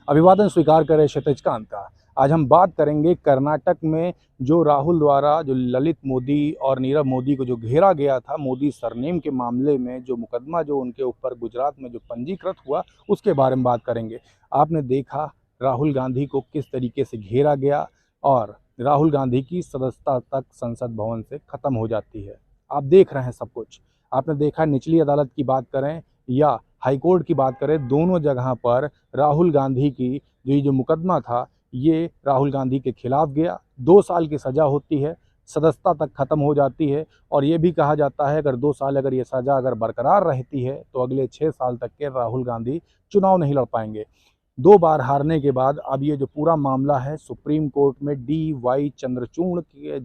अभिवादन स्वीकार करें क्षितिज कांत का। आज हम बात करेंगे कर्नाटक में जो राहुल द्वारा जो ललित मोदी और नीरव मोदी को जो घेरा गया था मोदी सरनेम के मामले में, जो मुकदमा जो उनके ऊपर गुजरात में जो पंजीकृत हुआ उसके बारे में बात करेंगे। आपने देखा राहुल गांधी को किस तरीके से घेरा गया और राहुल गांधी की सदस्यता तक संसद भवन से ख़त्म हो जाती है। आप देख रहे हैं सब कुछ। आपने देखा निचली अदालत की बात करें या हाईकोर्ट की बात करें, दोनों जगह पर राहुल गांधी की जो मुकदमा था ये राहुल गांधी के खिलाफ गया। 2 साल की सज़ा होती है, सदस्यता तक ख़त्म हो जाती है और ये भी कहा जाता है अगर 2 साल अगर ये सज़ा अगर बरकरार रहती है तो अगले 6 साल तक के राहुल गांधी चुनाव नहीं लड़ पाएंगे। 2 बार हारने के बाद अब ये जो पूरा मामला है सुप्रीम कोर्ट में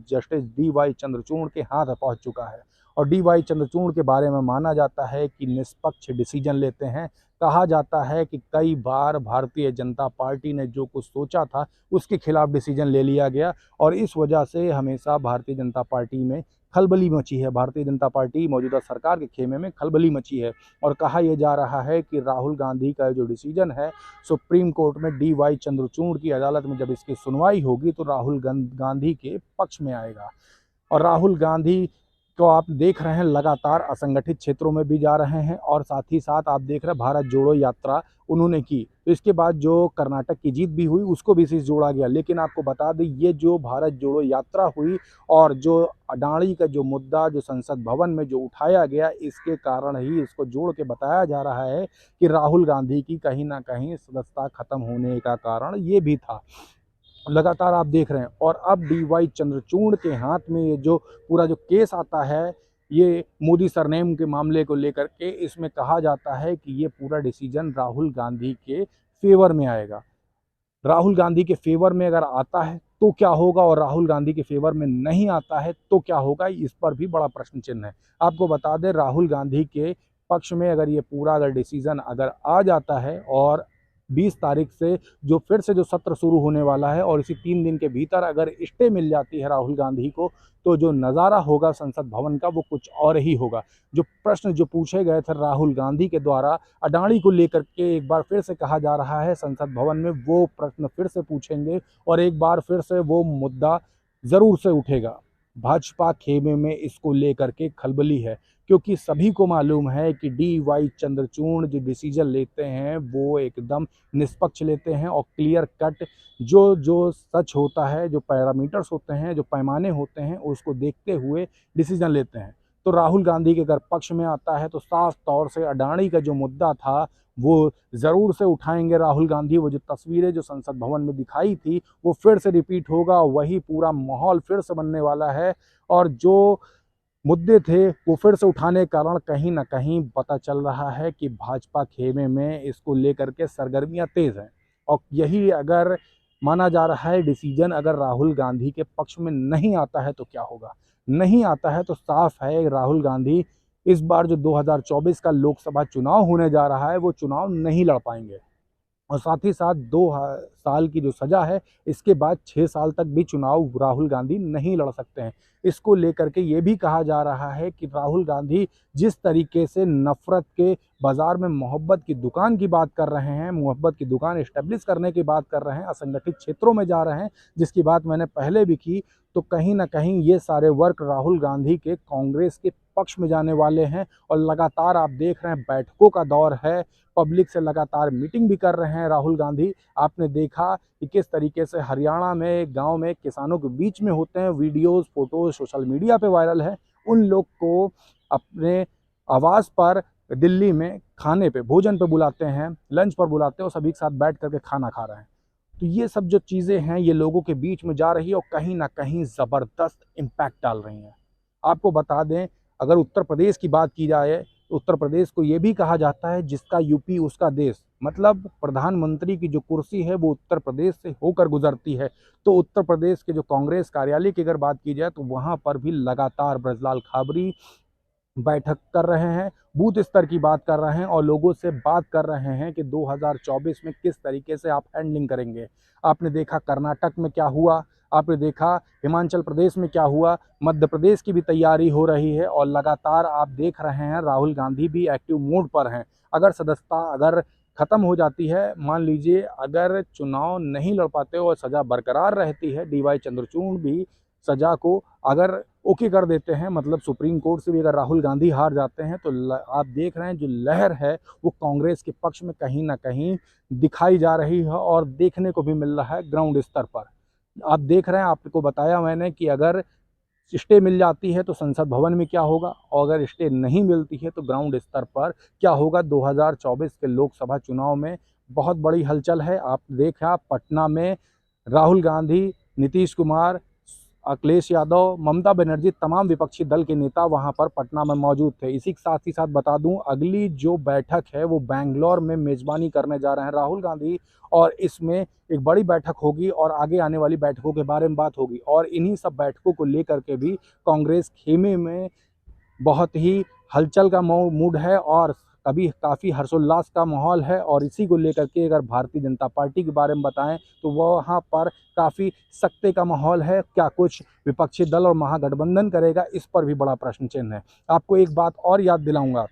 जस्टिस डी वाई चंद्रचूड़ के हाथ पहुंच चुका है और डी वाई चंद्रचूड़ के बारे में माना जाता है कि निष्पक्ष डिसीजन लेते हैं। कहा जाता है कि कई बार भारतीय जनता पार्टी ने जो कुछ सोचा था उसके खिलाफ डिसीजन ले लिया गया और इस वजह से हमेशा भारतीय जनता पार्टी में खलबली मची है। भारतीय जनता पार्टी मौजूदा सरकार के खेमे में खलबली मची है और कहा यह जा रहा है कि राहुल गांधी का जो डिसीजन है सुप्रीम कोर्ट में डी वाई चंद्रचूड़ की अदालत में जब इसकी सुनवाई होगी तो राहुल गांधी के पक्ष में आएगा। और राहुल गांधी को आप देख रहे हैं लगातार असंगठित क्षेत्रों में भी जा रहे हैं और साथ ही साथ आप देख रहे हैं भारत जोड़ो यात्रा उन्होंने की। तो इसके बाद जो कर्नाटक की जीत भी हुई उसको भी इसी से जोड़ा गया। लेकिन आपको बता दें ये जो भारत जोड़ो यात्रा हुई और जो अडानी का जो मुद्दा जो संसद भवन में जो उठाया गया, इसके कारण ही इसको जोड़ के बताया जा रहा है कि राहुल गांधी की कहीं ना कहीं सदस्यता खत्म होने का कारण ये भी था। लगातार आप देख रहे हैं और अब डी वाई चंद्रचूड़ के हाथ में ये जो पूरा जो केस आता है ये मोदी सरनेम के मामले को लेकर के, इसमें कहा जाता है कि ये पूरा डिसीजन राहुल गांधी के फेवर में आएगा। राहुल गांधी के फेवर में अगर आता है तो क्या होगा और राहुल गांधी के फेवर में नहीं आता है तो क्या होगा, इस पर भी बड़ा प्रश्न चिन्ह है। आपको बता दें राहुल गांधी के पक्ष में अगर ये पूरा अगर डिसीजन अगर आ जाता है और 20 तारीख से जो फिर से जो सत्र शुरू होने वाला है और इसी 3 दिन के भीतर अगर स्टे मिल जाती है राहुल गांधी को तो जो नज़ारा होगा संसद भवन का वो कुछ और ही होगा। जो प्रश्न जो पूछे गए थे राहुल गांधी के द्वारा अडानी को लेकर के, एक बार फिर से कहा जा रहा है संसद भवन में वो प्रश्न फिर से पूछेंगे और एक बार फिर से वो मुद्दा ज़रूर से उठेगा। भाजपा खेमे में इसको लेकर के खलबली है क्योंकि सभी को मालूम है कि डी वाई चंद्रचूड़ जो डिसीजन लेते हैं वो एकदम निष्पक्ष लेते हैं और क्लियर कट जो जो सच होता है, जो पैरामीटर्स होते हैं, जो पैमाने होते हैं उसको देखते हुए डिसीजन लेते हैं। तो राहुल गांधी के अगर पक्ष में आता है तो साफ तौर से अडानी का जो मुद्दा था वो ज़रूर से उठाएंगे राहुल गांधी। वो जो तस्वीरें जो संसद भवन में दिखाई थी वो फिर से रिपीट होगा, वही पूरा माहौल फिर से बनने वाला है और जो मुद्दे थे वो फिर से उठाने के कारण कहीं ना कहीं पता चल रहा है कि भाजपा खेमे में इसको लेकर के सरगर्मियां तेज़ हैं। और यही अगर माना जा रहा है डिसीजन अगर राहुल गांधी के पक्ष में नहीं आता है तो क्या होगा। नहीं आता है तो साफ है राहुल गांधी इस बार जो 2024 का लोकसभा चुनाव होने जा रहा है वो चुनाव नहीं लड़ पाएंगे और साथ ही साथ 2 साल की जो सज़ा है इसके बाद 6 साल तक भी चुनाव राहुल गांधी नहीं लड़ सकते हैं। इसको लेकर के ये भी कहा जा रहा है कि राहुल गांधी जिस तरीके से नफ़रत के बाज़ार में मोहब्बत की दुकान की बात कर रहे हैं, मोहब्बत की दुकान इस्टेब्लिश करने की बात कर रहे हैं, असंगठित क्षेत्रों में जा रहे हैं, जिसकी बात मैंने पहले भी की, तो कहीं ना कहीं ये सारे वर्क राहुल गांधी के कांग्रेस के पक्ष में जाने वाले हैं। और लगातार आप देख रहे हैं बैठकों का दौर है, पब्लिक से लगातार मीटिंग भी कर रहे हैं राहुल गांधी। आपने देखा कि किस तरीके से हरियाणा में गांव में किसानों के बीच में होते हैं, वीडियोस फोटोज सोशल मीडिया पे वायरल है। उन लोग को अपने आवास पर दिल्ली में खाने पे भोजन पे बुलाते हैं, लंच पर बुलाते हैं और सभी के साथ बैठ करके खाना खा रहे हैं। तो ये सब जो चीज़ें हैं ये लोगों के बीच में जा रही है और कहीं ना कहीं ज़बरदस्त इम्पैक्ट डाल रही हैं। आपको बता दें अगर उत्तर प्रदेश की बात की जाए तो उत्तर प्रदेश को ये भी कहा जाता है जिसका यूपी उसका देश, मतलब प्रधानमंत्री की जो कुर्सी है वो उत्तर प्रदेश से होकर गुजरती है। तो उत्तर प्रदेश के जो कांग्रेस कार्यालय की अगर बात की जाए तो वहाँ पर भी लगातार ब्रजलाल खाबरी बैठक कर रहे हैं, बूथ स्तर की बात कर रहे हैं और लोगों से बात कर रहे हैं कि 2024 में किस तरीके से आप हैंडलिंग करेंगे। आपने देखा कर्नाटक में क्या हुआ, आपने देखा हिमाचल प्रदेश में क्या हुआ, मध्य प्रदेश की भी तैयारी हो रही है और लगातार आप देख रहे हैं राहुल गांधी भी एक्टिव मोड पर हैं। अगर सदस्यता अगर ख़त्म हो जाती है। मान लीजिए अगर चुनाव नहीं लड़ पाते और सज़ा बरकरार रहती है, डीवाई चंद्रचूड़ भी सज़ा को अगर ओके कर देते हैं, मतलब सुप्रीम कोर्ट से भी अगर राहुल गांधी हार जाते हैं, तो आप देख रहे हैं जो लहर है वो कांग्रेस के पक्ष में कहीं ना कहीं दिखाई जा रही है और देखने को भी मिल रहा है ग्राउंड स्तर पर। आप देख रहे हैं, आपको बताया मैंने कि अगर स्टे मिल जाती है तो संसद भवन में क्या होगा, और अगर स्टे नहीं मिलती है तो ग्राउंड स्तर पर क्या होगा। 2024 के लोकसभा चुनाव में बहुत बड़ी हलचल है। आप देखा पटना में राहुल गांधी, नीतीश कुमार, अखिलेश यादव, ममता बनर्जी, तमाम विपक्षी दल के नेता वहां पर पटना में मौजूद थे। इसी के साथ ही साथ बता दूं, अगली जो बैठक है वो बेंगलोर में मेज़बानी करने जा रहे हैं राहुल गांधी, और इसमें एक बड़ी बैठक होगी और आगे आने वाली बैठकों के बारे में बात होगी। और इन्हीं सब बैठकों को लेकर के भी कांग्रेस खेमे में बहुत ही हलचल का मूड है और कभी काफ़ी हर्षोल्लास का माहौल है। और इसी को लेकर के अगर भारतीय जनता पार्टी के बारे में बताएं तो वहाँ पर काफ़ी सख्ते का माहौल है। क्या कुछ विपक्षी दल और महागठबंधन करेगा, इस पर भी बड़ा प्रश्न चिन्ह है। आपको एक बात और याद दिलाऊंगा,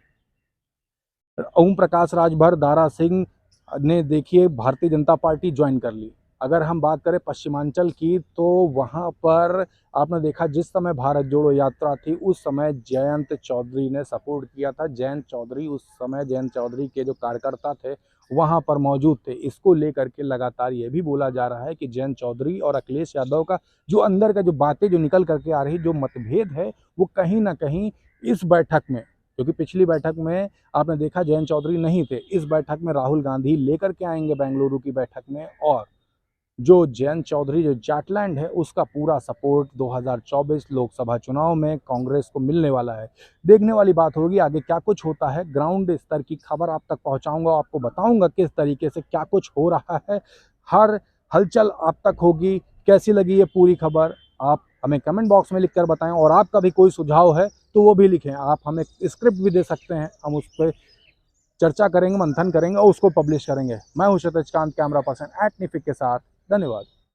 ओम प्रकाश राजभर, दारा सिंह ने देखिए भारतीय जनता पार्टी ज्वाइन कर ली। अगर हम बात करें पश्चिमांचल की तो वहाँ पर आपने देखा जिस समय भारत जोड़ो यात्रा थी उस समय जयंत चौधरी ने सपोर्ट किया था। जयंत चौधरी उस समय, जयंत चौधरी के जो कार्यकर्ता थे वहाँ पर मौजूद थे। इसको लेकर के लगातार ये भी बोला जा रहा है कि जयंत चौधरी और अखिलेश यादव का जो अंदर का जो बातें जो निकल करके आ रही, जो मतभेद है वो कहीं ना कहीं इस बैठक में, क्योंकि पिछली बैठक में आपने देखा जयंत चौधरी नहीं थे, इस बैठक में राहुल गांधी लेकर के आएंगे बेंगलुरु की बैठक में। और जो जयंत चौधरी जो जाटलैंड है उसका पूरा सपोर्ट 2024 लोकसभा चुनाव में कांग्रेस को मिलने वाला है। देखने वाली बात होगी आगे क्या कुछ होता है। ग्राउंड स्तर की खबर आप तक पहुंचाऊंगा, आपको बताऊंगा किस तरीके से क्या कुछ हो रहा है। हर हलचल आप तक होगी। कैसी लगी ये पूरी खबर आप हमें कमेंट बॉक्स में लिखकर बताएं, और आपका भी कोई सुझाव है तो वो भी लिखें। आप हमें स्क्रिप्ट भी दे सकते हैं, हम उस पर चर्चा करेंगे, मंथन करेंगे और उसको पब्लिश करेंगे। मैं हूं क्षितिज कांत, कैमरा पर्सन @निफिक के साथ। धन्यवाद।